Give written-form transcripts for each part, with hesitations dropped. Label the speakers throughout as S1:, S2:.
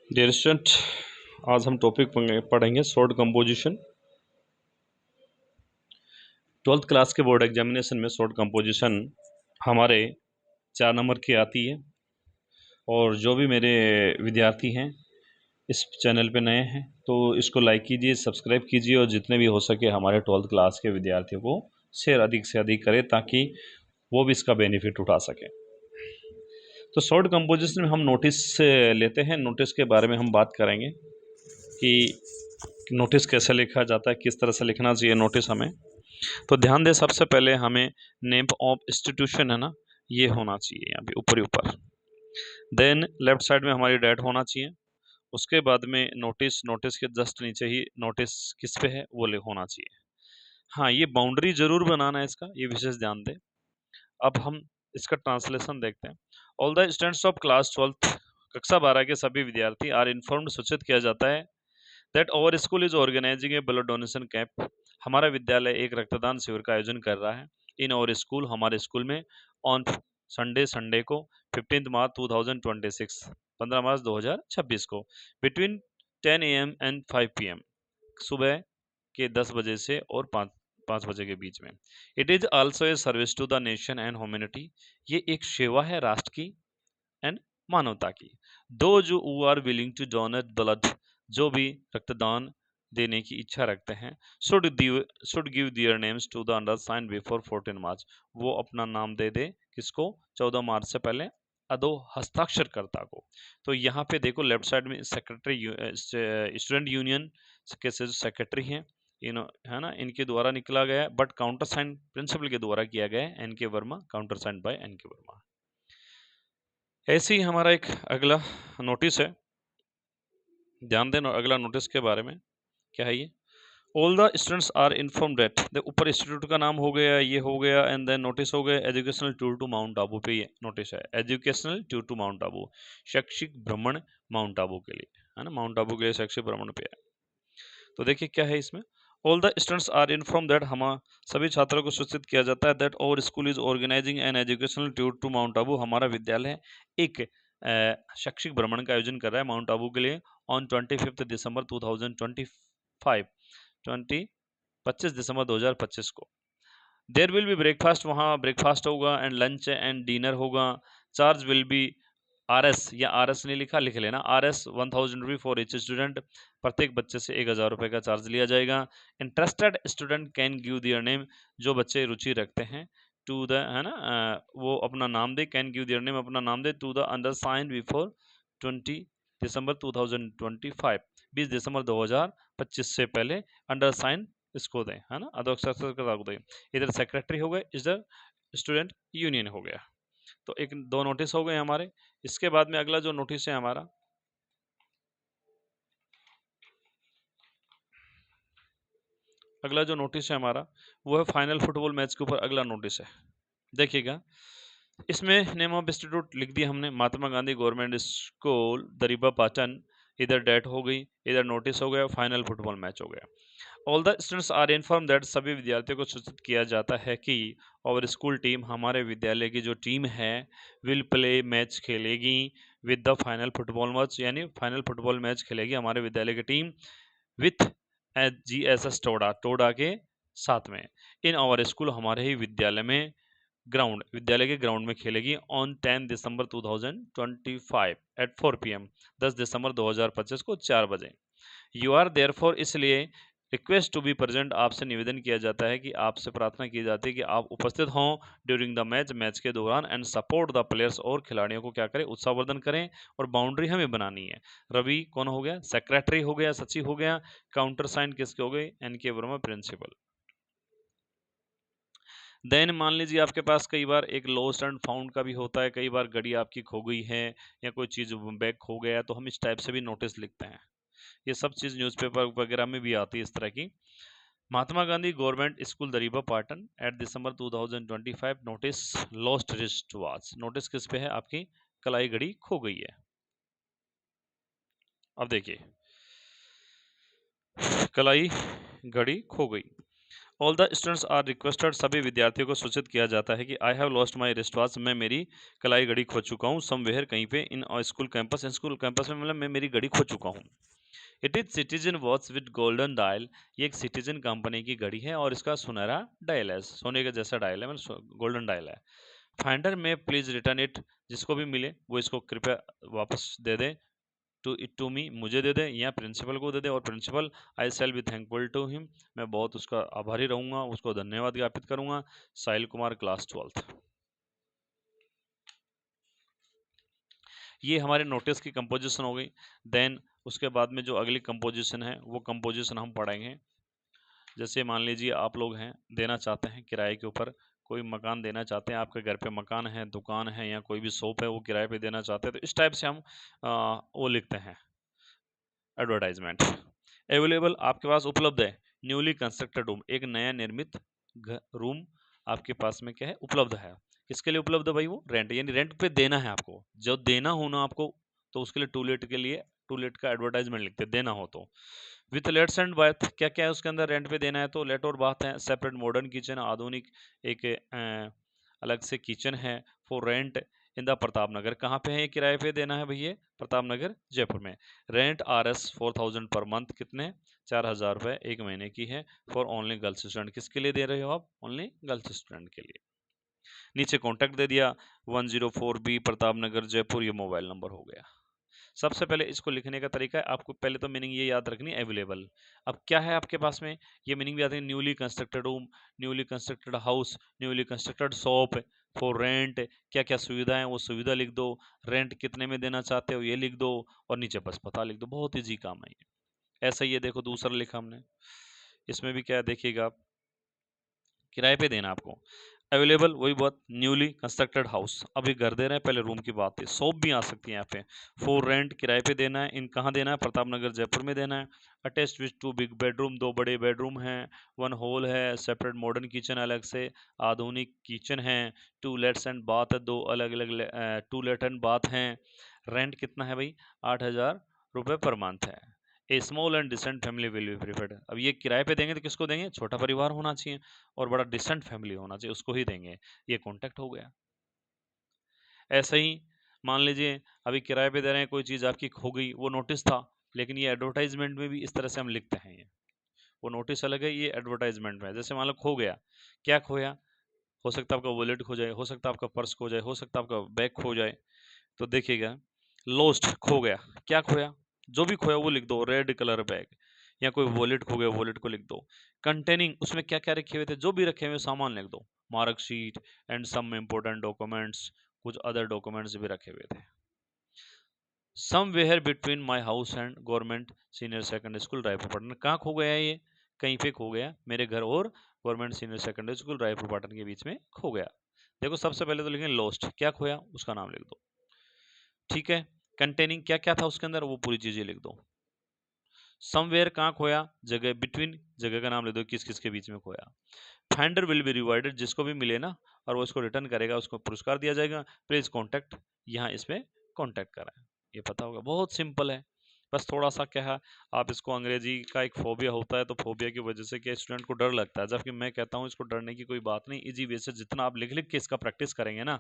S1: Dear student, आज हम topic पढ़ेंगे शॉर्ट कंपोजिशन। 12th क्लास के बोर्ड एग्जामिनेशन में शॉर्ट कंपोजिशन हमारे 4 नंबर की आती है। और जो भी मेरे विद्यार्थी हैं इस चैनल पे नए हैं तो इसको लाइक कीजिए, सब्सक्राइब कीजिए और जितने भी हो सके हमारे 12th क्लास के विद्यार्थियों को शेयर अधिक से अधिक करें ताकि वो भी इसका बेनिफिट उठा सकें। तो शॉर्ट कंपोजिशन में हम नोटिस लेते हैं। नोटिस के बारे में हम बात करेंगे कि नोटिस कैसे लिखा जाता है, किस तरह से लिखना चाहिए नोटिस हमें। तो ध्यान दें, सबसे पहले हमें नेम ऑफ इंस्टीट्यूशन है ना, ये होना चाहिए यहाँ पे ऊपर ऊपर। देन लेफ्ट साइड में हमारी डेट होना चाहिए। उसके बाद में नोटिस के जस्ट नीचे ही नोटिस किस पे है वो होना चाहिए। हाँ, ये बाउंड्री जरूर बनाना है, इसका ये विशेष ध्यान दें। अब हम इसका ट्रांसलेशन देखते हैं। All the students of class 12th, कक्षा 12 के सभी विद्यार्थी आर इन्फॉर्म्ड, सूचित किया जाता है that our school is organising a blood donation camp, हमारा विद्यालय एक रक्तदान शिविर का आयोजन कर रहा है। इन आवर स्कूल, हमारे स्कूल में, ऑन संडे को 15 मार्च 2026, 15 मार्च 2026 को, बिटवीन 10 AM एंड 5 PM, सुबह के 10 बजे से और 5 बजे के बीच में। It is also a service to the nation and humanity, ये एक सेवा है राष्ट्र की एंड मानवता की। दो जो who are willing to donate blood, जो भी रक्तदान देने की इच्छा रखते हैं, should give their names to the undersign before 14 March, वो अपना नाम दे दे किसको, 14 मार्च से पहले अदो हस्ताक्षरकर्ता को। तो यहाँ पे देखो लेफ्ट साइड में सेक्रेटरी, स्टूडेंट यूनियन के जो सेक्रेटरी हैं है ना, इनके द्वारा निकला गया है, बट काउंटर साइन प्रिंसिपल के द्वारा किया गया है, N K Verma, countersign by N K Verma. ऐसे ही हमारा एक अगला नोटिस है, ध्यान देना अगला नोटिस के बारे में क्या है ये। All the students are inform that, ऊपर इंस्टीट्यूट का नाम हो गया, ये हो गया, एंड देन नोटिस हो गया educational tour to Mount Abu पे, ये नोटिस है educational tour to Mount Abu, शैक्षिक भ्रमण माउंट आबू के लिए, है ना, माउंट आबू के लिए शैक्षिक भ्रमण पे है। तो देखिए क्या है इसमें, all the students are inform that, हम सभी छात्रों को सूचित किया जाता है that our school is organising an educational tour to Mount Abu, हमारा विद्यालय एक शैक्षिक भ्रमण का आयोजन कर रहा है माउंट आबू के लिए, ऑन 25 दिसंबर 2025, 25 दिसंबर 2025 को। देर विल बी ब्रेकफास्ट, वहाँ ब्रेकफास्ट होगा, एंड लंच एंड डिनर होगा। चार्ज विल बी RS, या RS नहीं लिखा, लिख लेना, RS 1000 रुपये फॉर ईच स्टूडेंट, प्रत्येक बच्चे से 1000 रुपये का चार्ज लिया जाएगा। Interested student can give their name, जो बच्चे रुचि रखते हैं टू द, है ना, वो अपना नाम दे, कैन गिव दियर नेम, अपना नाम दे, टू द अंडर साइन बिफोर 20 दिसंबर 2025, 20 दिसंबर 2025 से पहले अंडर साइन इसको दें, है ना, अध्यक्षता को दें। इधर सेक्रेटरी हो गए, इधर स्टूडेंट यूनियन हो गया। तो एक दो नोटिस हो गए हमारे। इसके बाद में अगला जो नोटिस है हमारा, अगला जो नोटिस है हमारा वो है फाइनल फुटबॉल मैच के ऊपर अगला नोटिस है। देखिएगा, इसमें नेम ऑफ इंस्टीट्यूट लिख दिया हमने, महात्मा गांधी गवर्नमेंट स्कूल दरीबा पाटन, इधर डेट हो गई, इधर नोटिस हो गया, फाइनल फुटबॉल मैच हो गया। All the students are inform that, सभी विद्यार्थियों को सूचित किया जाता है कि और स्कूल टीम, हमारे विद्यालय की जो टीम है, विल प्ले मैच खेलेगी with the final football match, यानी फाइनल फुटबॉल मैच खेलेगी हमारे विद्यालय की team with GSS Toda, Toda के साथ में, इन आवर स्कूल, हमारे ही विद्यालय में, ग्राउंड, विद्यालय के ग्राउंड में खेलेगी, ऑन 10 दिसंबर 2025 एट 4 PM, 10 दिसंबर 2025 को 4 बजे। यू आर देयर फॉर, इसलिए रिक्वेस्ट टू बी प्रेजेंट, आपसे निवेदन किया जाता है कि आपसे प्रार्थना की जाती है कि आप उपस्थित हों ड्यूरिंग द मैच, मैच के दौरान, एंड सपोर्ट द प्लेयर्स, और खिलाड़ियों को क्या करें, उत्साहवर्धन करें। और बाउंड्री हमें बनानी है। रवि कौन हो गया, सेक्रेटरी हो गया, सचिव हो गया, काउंटर साइन किसके हो गए, NK वर्मा प्रिंसिपल। देन मान लीजिए आपके पास कई बार एक लॉस्ट एंड फाउंड का भी होता है, कई बार घड़ी आपकी खो गई है या कोई चीज़ बैग खो गया, तो हम इस टाइप से भी नोटिस लिखते हैं। ये सब चीज़ न्यूज़पेपर वगैरह में भी आती है इस तरह की। Mahatma Gandhi government school Dariba Patan eight December 2025, notice lost wrist watch, notice किस पे है, आपकी कलाई घड़ी खो गई है। अब देखिए, कलाई घड़ी खो गई। All the students are requested, सभी विद्यार्थियों को सूचित किया जाता है कि I have lost my wrist watch, मैं मेरी कलाई घड़ी खो चुका हूँ, समवेयर कहीं पे in school campus, school campus में मतलब मैं मेरी घड़ी खो चुका हूँ। It is citizen watch with golden dial, ये एक सिटीजन कंपनी की घड़ी है और इसका सुनहरा डायल है, सोने के जैसा डायल है, मतलब गोल्डन डायल है। फाइंडर में प्लीज रिटर्न इट, जिसको भी मिले वो इसको कृपया वापस दे दे, टू मी, मुझे दे दे, या प्रिंसिपल को दे दे, और principal I shall be thankful to him, मैं बहुत उसका आभारी रहूंगा, उसको धन्यवाद ज्ञापित करूंगा। Sahil Kumar, class 12th। ये हमारे नोटिस की कंपोजिशन हो गई। देन उसके बाद में जो अगली कंपोजिशन है वो कंपोजिशन हम पढ़ेंगे। जैसे मान लीजिए आप लोग हैं, देना चाहते हैं किराए के ऊपर, कोई मकान देना चाहते हैं, आपके घर पे मकान है, दुकान है, या कोई भी शॉप है वो किराए पे देना चाहते हैं, तो इस टाइप से हम वो लिखते हैं एडवर्टाइजमेंट। अवेलेबल, आपके पास उपलब्ध है, न्यूली कंस्ट्रक्टेड रूम, एक नया निर्मित रूम आपके पास में क्या है, उपलब्ध है। किसके लिए उपलब्ध है भाई, वो रेंट, यानी रेंट पे देना है आपको, जो देना हो ना आपको, तो उसके लिए टू लेट के लिए टू लेट का एडवर्टाइजमेंट लिखते हैं, देना हो तो। विथ लेट्स एंड बाथ, क्या क्या है उसके अंदर रेंट पे देना है, तो लेट और बाथ है, सेपरेट मॉडर्न किचन, आधुनिक एक अलग से किचन है, for rent in the Pratap Nagar, कहाँ पे है ये किराए पे देना है भैया, प्रताप नगर जयपुर में। रेंट RS 4000 पर मंथ, कितने, 4000 रुपये एक महीने की है, फॉर ओनली गर्ल्स स्टूडेंट, किसके लिए दे रहे हो आप, ओनली गर्ल्स स्टूडेंट के लिए। नीचे कॉन्टैक्ट दे दिया, 104B प्रताप नगर जयपुर, ये मोबाइल नंबर हो गया। सबसे पहले इसको लिखने का तरीका है, आपको पहले तो मीनिंग ये याद रखनी, अवेलेबल। अब क्या है आपके पास में, ये मीनिंग भी आती है, newly constructed room, newly constructed house, newly constructed shop, for rent, क्या क्या सुविधा है वो सुविधा लिख दो, रेंट कितने में देना चाहते हो ये लिख दो, और नीचे बस पता लिख दो, बहुत ईजी काम है ये। ऐसा ही ये देखो दूसरा लिखा हमने, इसमें भी क्या है देखिएगा आप, किराए पे देना आपको, अवेलेबल वही बात, न्यूली कंस्ट्रक्टेड हाउस, अभी घर दे रहे हैं, पहले रूम की बात है, शॉप भी आ सकती है यहाँ पे, फॉर रेंट किराए पे देना है, इन कहाँ देना है, प्रताप नगर जयपुर में देना है, अटैच्ड विथ 2 बिग बेडरूम, 2 बड़े बेडरूम हैं, 1 हॉल है, सेपरेट मॉडर्न किचन अलग से, आधुनिक किचन है, 2 लेट्स एंड बाथ है, 2 अलग अलग 2 लेट एंड बाथ हैं, रेंट कितना है भाई, 8000 रुपये पर मंथ है। A small and decent family will be preferred, अब ये किराए पे देंगे तो किसको देंगे, छोटा परिवार होना चाहिए और बड़ा डिसेंट फैमिली होना चाहिए, उसको ही देंगे, ये कॉन्टैक्ट हो गया। ऐसे ही मान लीजिए अभी किराए पे दे रहे हैं, कोई चीज़ आपकी खो गई, वो नोटिस था, लेकिन ये एडवर्टाइजमेंट में भी इस तरह से हम लिखते हैं, ये वो नोटिस अलग है, ये एडवर्टाइजमेंट में है। जैसे मान लो खो गया, क्या खोया, हो सकता है आपका वॉलेट खो जाए, हो सकता है आपका पर्स खो जाए, हो सकता है आपका बैग खो जाए, तो देखिएगा, लॉस्ट, खो गया, क्या खोया, जो भी खोया वो लिख दो, रेड कलर बैग, या कोई वॉलेट खो गया, वॉलेट को लिख दो। कंटेनिंग, उसमें क्या क्या रखे हुए थे, जो भी रखे हुए सामान लिख दो, marksheet and some important documents, कुछ अदर डॉक्यूमेंट्स भी रखे हुए थे। Somewhere between my house and government senior secondary school Raipur Patan, कहाँ खो गया है ये, कहीं पे खो गया, मेरे घर और government senior secondary school Raipur Patan के बीच में खो गया। देखो सबसे पहले तो लिखेंगे लॉस्ट, क्या खोया उसका नाम लिख दो, ठीक है। कंटेनिंग, क्या क्या था उसके अंदर, वो पूरी चीजें लिख दो। समवेयर, कहाँ खोया, जगह, बिटवीन, जगह का नाम लिख दो, किस किस के बीच में खोया। फाइंडर विल बी रिवार्डेड, जिसको भी मिले ना और वो इसको रिटर्न करेगा उसको पुरस्कार दिया जाएगा, प्लीज कॉन्टैक्ट, यहाँ इस पे कॉन्टैक्ट करें, ये पता होगा, बहुत सिंपल है। बस थोड़ा सा क्या है, आप इसको, अंग्रेजी का एक फोबिया होता है, तो फोबिया की वजह से क्या स्टूडेंट को डर लगता है, जबकि मैं कहता हूँ इसको डरने की कोई बात नहीं, इजी वे से जितना आप लिख लिख के इसका प्रैक्टिस करेंगे ना,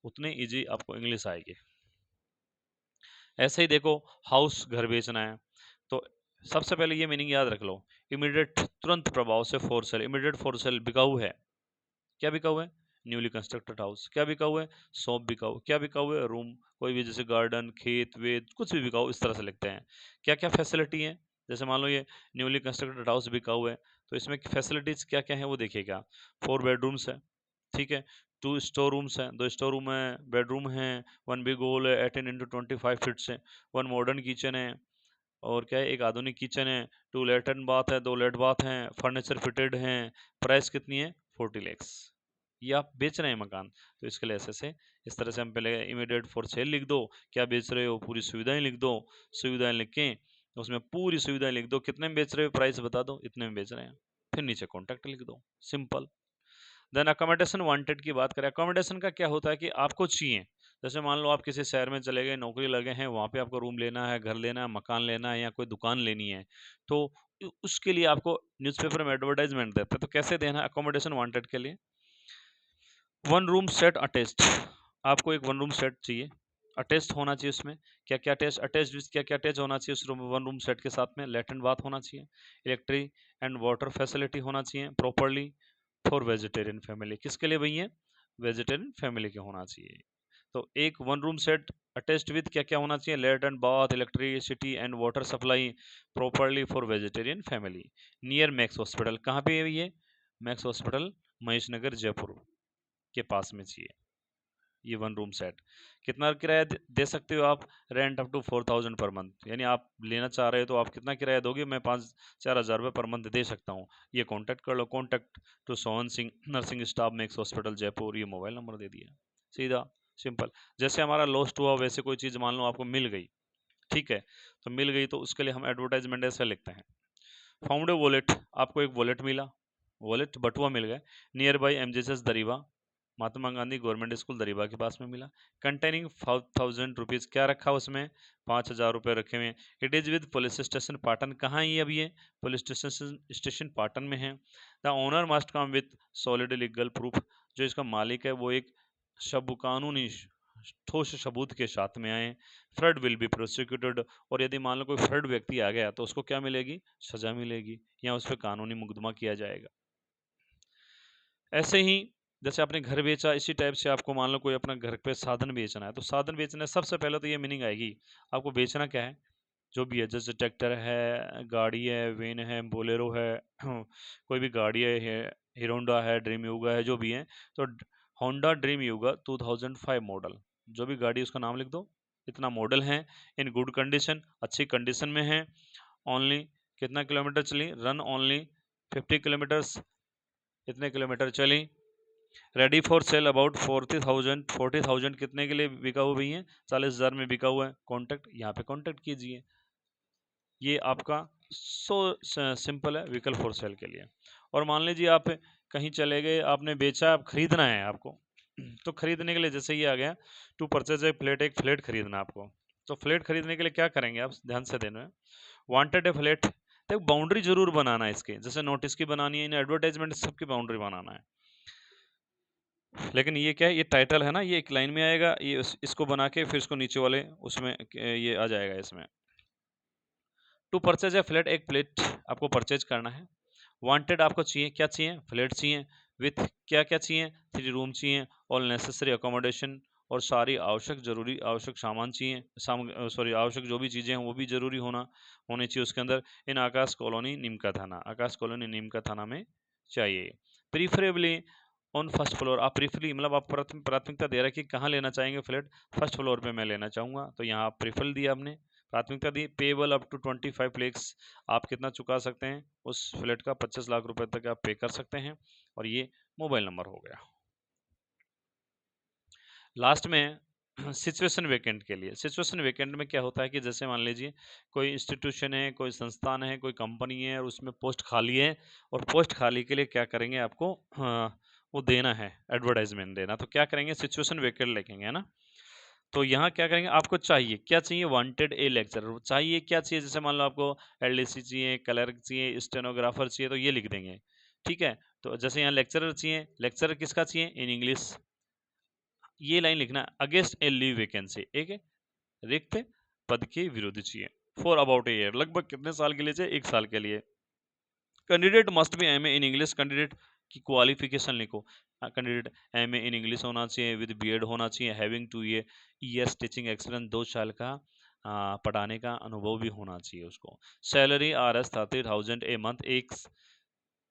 S1: उतने इजी आपको इंग्लिश आएगी। ऐसे ही देखो, हाउस, घर बेचना है, तो सबसे पहले ये मीनिंग याद रख लो, इमीडिएट, तुरंत प्रभाव से, for sale, immediate for sale, बिकाऊ है, क्या बिकाऊ है, न्यूली कंस्ट्रक्टेड हाउस, क्या बिकाऊ है, शॉप बिकाऊ, क्या बिकाऊ है, रूम, कोई भी, जैसे गार्डन, खेत वेत, कुछ भी बिकाऊ, इस तरह से लिखते हैं। क्या क्या फैसिलिटी है, जैसे मान लो ये न्यूली कंस्ट्रक्टेड हाउस बिकाऊ है, तो इसमें फैसिलिटीज क्या क्या है वो देखिएगा, 4 बेडरूम्स है, ठीक है, 2 स्टोर रूम्स हैं, 2 स्टोर रूम है, बेडरूम है, 1 बिग हॉल है, 18 × 25 फीट से, 1 मॉडर्न किचन है, और क्या है, एक आधुनिक किचन है, 2 लेटर्न बाथ है, 2 लेट बाथ हैं, फर्नीचर फिटेड हैं, प्राइस कितनी है, 40 lakhs। ये आप बेच रहे हैं मकान, तो इसके लिए ऐसे से, इस तरह से हम पहले इमीडिएट फॉर सेल लिख दो, क्या बेच रहे हो, पूरी सुविधाएं लिख दो, सुविधाएं लिख के उसमें पूरी सुविधाएं लिख दो, कितने में बेच रहे हो, प्राइस बता दो, इतने में बेच रहे हैं, फिर नीचे कॉन्टैक्ट लिख दो, सिंपल। देन अकोमोडेशन वांटेड की बात करें, अकोमोडेशन का क्या होता है कि आपको चाहिए, जैसे मान लो आप किसी शहर में चले गए, नौकरी लगे हैं, वहाँ पे आपको रूम लेना है, घर लेना है, मकान लेना है, या कोई दुकान लेनी है, तो उसके लिए आपको न्यूज़पेपर में एडवर्टाइजमेंट देते हैं। तो कैसे देना है अकोमोडेशन वांटेड के लिए? 1 रूम सेट अटैच्ड, आपको एक 1 रूम सेट चाहिए, अटैच्ड होना चाहिए। उसमें क्या क्या अटैच अटैच्ड विथ क्या क्या अटैच होना चाहिए उस रूम 1 रूम सेट के साथ में? लैट्रिन बाथ होना चाहिए, इलेक्ट्रिक एंड वाटर फैसिलिटी होना चाहिए प्रॉपरली फॉर वेजिटेरियन फैमिली। किसके लिए भैया? वेजिटेरियन फैमिली के होना चाहिए। तो एक 1 रूम सेट अटैच्ड विथ क्या क्या होना चाहिए? Latrine bath, electricity and water supply properly for vegetarian family, near max hospital. कहाँ पे है ये? मैक्स हॉस्पिटल महेश नगर जयपुर के पास में चाहिए ये 1 रूम सेट। कितना किराया दे सकते हो आप? Rent up to 4000 per month, यानी आप लेना चाह रहे हो तो आप कितना किराया दोगे? मैं 5-4 हज़ार रुपये पर मंथ दे सकता हूँ। ये कॉन्टैक्ट कर लो, contact to Sohan Singh nursing staff Max hospital Jaipur, ये मोबाइल नंबर दे दिया, सीधा सिंपल। जैसे हमारा लॉस्ट हुआ वैसे कोई चीज़ मान लो आपको मिल गई, ठीक है, तो मिल गई तो उसके लिए हम एडवर्टाइजमेंट ऐसे लिखते हैं, फाउंड ए वॉलेट, आपको एक वॉलेट मिला, वॉलेट बटुआ मिल गया, near by MJS Dariba, Mahatma Gandhi government school Dariba के पास में मिला, कंटेनिंग 5000 रुपीज़, क्या रखा उसमें? 5000 रुपये रखे हुए हैं। It is with police station Patan, कहाँ है ये? अभी ये पुलिस स्टेशन पाटन में है। The owner must come with solid legal proof, जो इसका मालिक है वो एक कानूनी ठोस सबूत के साथ में आए। फ्रड विल बी प्रोसिक्यूटेड, और यदि मान लो कोई फ्रड व्यक्ति आ गया तो उसको क्या मिलेगी? सजा मिलेगी, या उस पर कानूनी मुकदमा किया जाएगा। ऐसे ही जैसे आपने घर बेचा, इसी टाइप से आपको मान लो कोई अपना घर पे साधन बेचना है, तो साधन बेचना सबसे पहले तो ये मीनिंग आएगी आपको बेचना क्या है, जो भी है, जैसे ट्रैक्टर है, गाड़ी है, वेन है, बोलेरो है, कोई भी गाड़ी है, हीरो होंडा है, ड्रीम युगा है, जो भी है। तो होंडा ड्रीम युगा 2005 मॉडल, जो भी गाड़ी उसका नाम लिख दो, इतना मॉडल है, इन गुड कंडीशन, अच्छी कंडीशन में है। ओनली कितना किलोमीटर चली? रन ओनली 50 किलोमीटर्स, इतने किलोमीटर चली। रेडी फॉर सेल अबाउट 40,000 कितने के लिए बिका हुआ भैया? 40,000 में बिका हुआ है। कॉन्टैक्ट, यहाँ पे कॉन्टैक्ट कीजिए। ये आपका सो सिंपल है व्हीकल फॉर सेल के लिए। और मान लीजिए आप कहीं चले गए, आपने बेचा, आप खरीदना है आपको, तो खरीदने के लिए जैसे ये आ गया, टू परचेज ए फ्लैट, एक फ्लैट खरीदना आपको। तो फ्लैट खरीदने के लिए क्या करेंगे आप? ध्यान से देना है, वांटेड ए फ्लैट, तो बाउंड्री जरूर बनाना है इसके, जैसे नोटिस की बनानी है, इन एडवर्टाइजमेंट सबकी बाउंड्री बनाना है। लेकिन ये क्या है, ये टाइटल है ना, ये एक लाइन में आएगा, ये इसको बना के फिर इसको नीचे वाले उसमें ये आ जाएगा इसमें। टू परचेज ए फ्लैट, एक फ्लैट आपको परचेज करना है। वांटेड आपको चाहिए, क्या चाहिए? फ्लैट चाहिए, विथ क्या क्या चाहिए? 3 रूम चाहिए, ऑल नेसेसरी अकोमोडेशन, और सारी आवश्यक जरूरी आवश्यक सामान चाहिए, सॉरी आवश्यक जो भी चीज़ें हैं वो भी जरूरी होनी चाहिए उसके अंदर। इन आकाश कॉलोनी नीमका थाना, आकाश कॉलोनी नीमका थाना में चाहिए। प्रीफरेबली ऑन फर्स्ट फ्लोर, आप प्रीफरली मतलब आप प्राथमिकता दे रहा है कि कहाँ लेना चाहेंगे फ्लैट? फर्स्ट फ्लोर पे मैं लेना चाहूँगा, तो यहाँ आप प्रीफर दिया, आपने प्राथमिकता दी। पेबल अप टू 25 लैक्स, आप कितना चुका सकते हैं उस फ्लैट का? 25 लाख रुपए तक आप पे कर सकते हैं। और ये मोबाइल नंबर हो गया। लास्ट में सिचुएशन वेकेंट के लिए, सिचुएशन वेकेंट में क्या होता है कि जैसे मान लीजिए कोई इंस्टीट्यूशन है, कोई संस्थान है, कोई कंपनी है, और उसमें पोस्ट खाली है, और पोस्ट खाली के लिए क्या करेंगे आपको? वो देना है, एडवर्टाइजमेंट देना, तो क्या करेंगे? सिचुएशन वेकेंट लिखेंगे, है ना। तो यहाँ क्या करेंगे? आपको चाहिए क्या? चाहिए वांटेड ए लेक्चरर, चाहिए क्या चाहिए? जैसे मान लो आपको एलडीसी चाहिए, क्लर्क चाहिए, स्टेनोग्राफर चाहिए, तो ये लिख देंगे, ठीक है। तो जैसे यहाँ लेक्चरर चाहिए, लेक्चरर किसका चाहिए? इन इंग्लिश, ये लाइन लिखना, अगेंस्ट ए लीव वैकेंसी, एक रिक्त पद के विरुद्ध चाहिए, फॉर अबाउट ए ईयर, लगभग कितने साल के लिए चाहिए? 1 साल के लिए। Candidate must be MA in English, candidate की क्वालिफिकेशन लिखो, कैंडिडेट एमए इन इंग्लिश होना चाहिए, विद बीएड होना चाहिए, हैविंग 2 years टीचिंग एक्सपीरियंस, 2 साल का पढ़ाने का अनुभव भी होना चाहिए उसको। सैलरी RS 30,000 ए मंथ, एक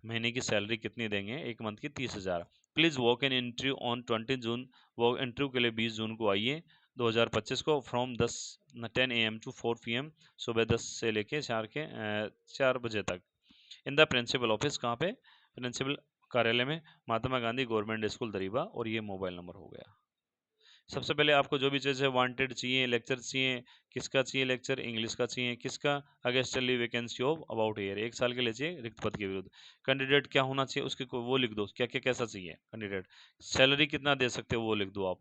S1: महीने की सैलरी कितनी देंगे? एक मंथ की 30,000। Please walk in interview on 20 जून, वो इंटरव्यू के लिए 20 जून को आइए 2025 को, फ्रॉम 10 AM टू 4 PM, सुबह 10 से लेके 4 बजे तक। इन द प्रिंसिपल ऑफिस, कहाँ पे? प्रिंसिपल कार्यालय में, महात्मा गांधी गवर्नमेंट स्कूल दरीबा, और ये मोबाइल नंबर हो गया। सबसे पहले आपको जो भी चीज़ है, वांटेड चाहिए, लेक्चर चाहिए, किसका चाहिए लेक्चर? इंग्लिश का चाहिए, किसका? Against leave vacancy of about year, 1 साल के लिए चाहिए, रिक्त पद के विरुद्ध। कैंडिडेट क्या होना चाहिए उसके वो लिख दो, क्या क्या कैसा चाहिए कैंडिडेट। सैलरी कितना दे सकते हो वो लिख दो आप।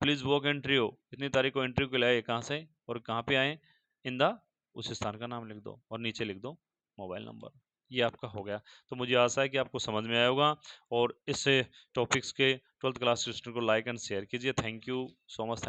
S1: प्लीज वॉक इंटरव्यू, इतनी तारीख को इंटरव्यू के लिए आए, कहाँ से और कहाँ पे आए? इन द, उस स्थान का नाम लिख दो, और नीचे लिख दो मोबाइल नंबर। ये आपका हो गया। तो मुझे आशा है कि आपको समझ में आया होगा, और इस टॉपिक्स के 12th क्लास स्टूडेंट को लाइक एंड शेयर कीजिए। Thank you so much.